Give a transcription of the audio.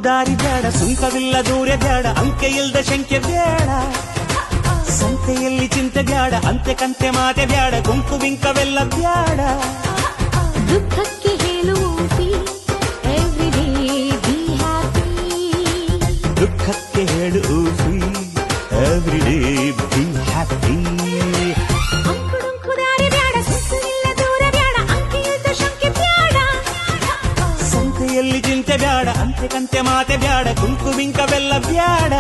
ದಾರಿ ಬೇಡ, ಸುಂಕವಿಲ್ಲ ದೂರ ಬೇಡ, ಅಂಕೆ ಇಲ್ದ ಶಂಕೆ ಬೇಡ, ಸಂತೆಯಲ್ಲಿ ಚಿಂತೆ ಬೇಡ, ಅಂತೆ ಕಂತೆ ಮಾತೆ ಬೇಡ, ಗುಂಪು ಬಿಂಕವೆಲ್ಲ ಬೇಡ. ದುಃಖಕ್ಕೆ ಹೇಳುವ ಎವ್ರಿಡೇ ಬಿ ಹ್ಯಾಪಿ, ದುಃಖಕ್ಕೆ ಹೇಳು ಎವ್ರಿಡೇ ಬಿ ಹ್ಯಾಪಿ. ಅಂಕುಡೊಂಕು ದಾರಿ ಬೇಡ, ಸುಂಕವಿಲ್ಲ ದೂರ ಬೇಡ, ಅಂಕೆ ಇಲ್ದ ಶಂಕೆ ಬೇಡ, ಸಂತೆಯಲ್ಲಿ ಚಿಂತೆ ಬೇಡ, ಅಂತೆ ಕಂತೆ ಮಾತೆ ಬೇಡ, ಗುಂಪು ಬಿಂಕವೆಲ್ಲ ಬೇಡ.